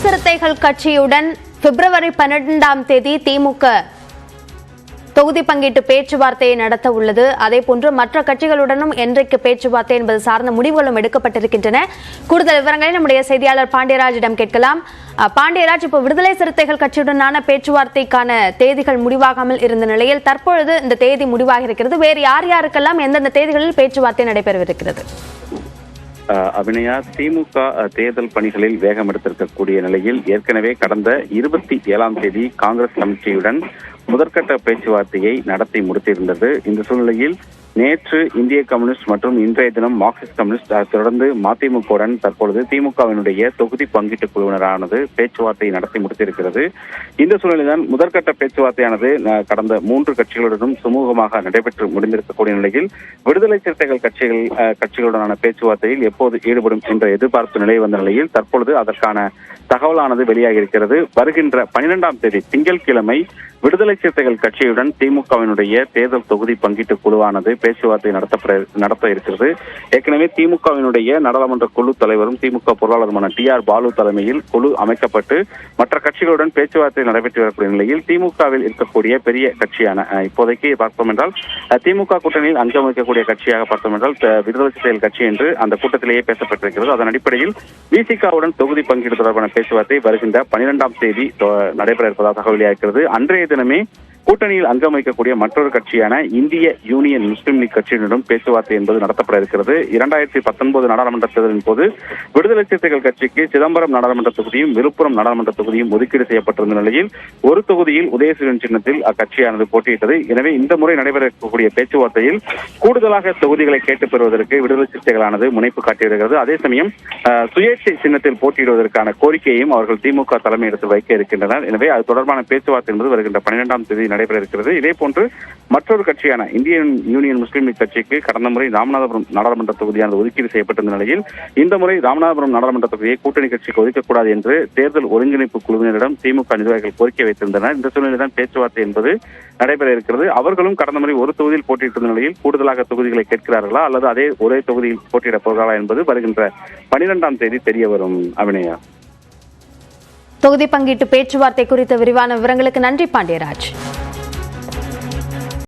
சிறுத்தைகள் கட்சியுடன் பிப்ரவரி 12ஆம் தேதி திமுக தொகுதி பங்கீட்டு பேச்சுவார்த்தையை நடத்த உள்ளது. அதேபோன்று மற்ற கட்சிகளுடனும் என்றைக்கு பேச்சுவார்த்தை என்பது சார்ந்த முடிவுகளும் எடுக்கப்பட்டிருக்கின்றன. கூடுதல் விவரங்களை நம்முடைய செய்தியாளர் பாண்டியராஜிடம் கேட்கலாம். பாண்டியராஜ், இப்போ விடுதலை சிறுத்தைகள் கட்சியுடனான பேச்சுவார்த்தைக்கான தேதிகள் முடிவாகாமல் இருந்த நிலையில் தற்பொழுது இந்த தேதி முடிவாக இருக்கிறது. வேறு யார் யாருக்கெல்லாம் எந்தெந்த தேதிகளில் பேச்சுவார்த்தை நடைபெறவிருக்கிறது? அபிநயா, திமுக தேர்தல் பணிகளில் வேகம் எடுத்திருக்கக்கூடிய நிலையில் ஏற்கனவே கடந்த 27ஆம் தேதி காங்கிரஸ் கமிட்டியுடன் முதற்கட்ட பேச்சுவார்த்தையை நடத்தி முடித்திருந்தது. இந்த சூழ்நிலையில் நேற்று இந்திய கம்யூனிஸ்ட் மற்றும் இன்றைய தினம் மார்க்சிஸ்ட் கம்யூனிஸ்ட் தொடர்ந்து மதிமுகவுடன் தற்பொழுது திமுகவினுடைய தொகுதி பங்கீட்டு குழுவினரானது பேச்சுவார்த்தையை நடத்தி முடித்திருக்கிறது. இந்த சூழ்நிலைதான் முதற்கட்ட பேச்சுவார்த்தையானது கடந்த 3 கட்சிகளுடனும் சுமூகமாக நடைபெற்று முடிந்திருக்கக்கூடிய நிலையில் விடுதலை சிறுத்தைகள் கட்சிகளுடனான பேச்சுவார்த்தையில் எப்போது ஈடுபடும் என்ற எதிர்பார்ப்பு நிலை வந்த நிலையில் தற்பொழுது அதற்கான தகவலானது வெளியாகி இருக்கிறது. வருகின்ற 12ஆம் தேதி திங்கட்கிழமை விடுதலை சிறுத்தைகள் கட்சியுடன் திமுகவினுடைய தேர்தல் தொகுதி பங்கீட்டு குழுவானது பேச்சுவார்த்தை நடத்த இருக்கிறது. ஏற்கனவே திமுகவினுடைய நாடாளுமன்ற குழு தலைவரும் திமுக பொருளாளருமான TR பாலு தலைமையில் குழு அமைக்கப்பட்டு மற்ற கட்சிகளுடன் பேச்சுவார்த்தை நடைபெற்று வரக்கூடிய நிலையில் திமுகவில் இருக்கக்கூடிய பெரிய கட்சியான இப்போதைக்கு பார்த்தோம் என்றால் திமுக கூட்டணியில் அங்கம் வகிக்கக்கூடிய கட்சியாக பார்த்தோம் என்றால் விடுதலை சிறுத்தைகள் கட்சி என்று அந்த கூட்டத்திலேயே பேசப்பட்டிருக்கிறது. அதன் அடிப்படையில் விசிகாவுடன் தொகுதி பங்கீடு தொடர்பான பேச்சுவார்த்தை வருகின்ற 12ஆம் தேதி நடைபெற இருப்பதாக தகவல் வெளியாகிறது. அன்றைய தினமே கூட்டணியில் அங்கம் வகிக்கக்கூடிய மற்றொரு கட்சியான இந்திய யூனியன் முஸ்லீம் லீக் கட்சியினரும் பேச்சுவார்த்தை என்பது நடத்தப்பட இருக்கிறது. 2019 நாடாளுமன்ற தேர்தலின் போது விடுதலை சிறுத்தைகள் கட்சிக்கு சிதம்பரம் நாடாளுமன்ற தொகுதியும் விழுப்புரம் நாடாளுமன்ற தொகுதியும் ஒதுக்கீடு செய்யப்பட்டிருந்த நிலையில் ஒரு தொகுதியில் உதயசூரியன் சின்னத்தில் அக்கட்சியானது போட்டியிட்டது. எனவே இந்த முறை நடைபெறக்கூடிய பேச்சுவார்த்தையில் கூடுதலாக தொகுதிகளை கேட்டுப் பெறுவதற்கு விடுதலை சிறுத்தைகளானது முனைப்பு காட்டியிருக்கிறது. அதே சமயம் சுயேட்சை சின்னத்தில் போட்டியிடுவதற்கான கோரிக்கையையும் அவர்கள் திமுக தலைமையிடத்தில் வைக்க இருக்கின்றனர். எனவே அது தொடர்பான பேச்சுவார்த்தை என்பது வருகின்ற 12ஆம் தேதி நடைபெற இருக்கிறது. இதே போன்று மற்றொரு கட்சியான இந்தியன் யூனியன் முஸ்லீம் லீக் கட்சிக்கு கடந்த முறை ராமநாதபுரம் நாடாளுமன்ற தொகுதியானது ஒதுக்கீடு செய்யப்பட்டிருந்த நிலையில் இந்த முறை ராமநாதபுரம் நாடாளுமன்ற தொகுதியை கூட்டணி கட்சிக்கு ஒதுக்கக்கூடாது என்று தேர்தல் ஒருங்கிணைப்பு குழுவினரிடம் திமுக நிர்வாகிகள் கோரிக்கை வைத்திருந்தனர். இந்த சூழ்நிலைதான் பேச்சுவார்த்தை என்பது நடைபெற இருக்கிறது. அவர்களும் கடந்த முறை ஒரு தொகுதியில் போட்டியிட்டிருந்த நிலையில் கூடுதலாக தொகுதிகளை கேட்கிறார்களா அல்லது ஒரே தொகுதியில் போட்டியிடப் போகிறார்களா என்பது வருகின்ற 12ஆம் தேதி தெரிய வரும். அபிநயா, தொகுதி பங்கீட்டு பேச்சுவார்த்தை குறித்த விரிவான விவரங்களுக்கு நன்றி பாண்டியராஜ்.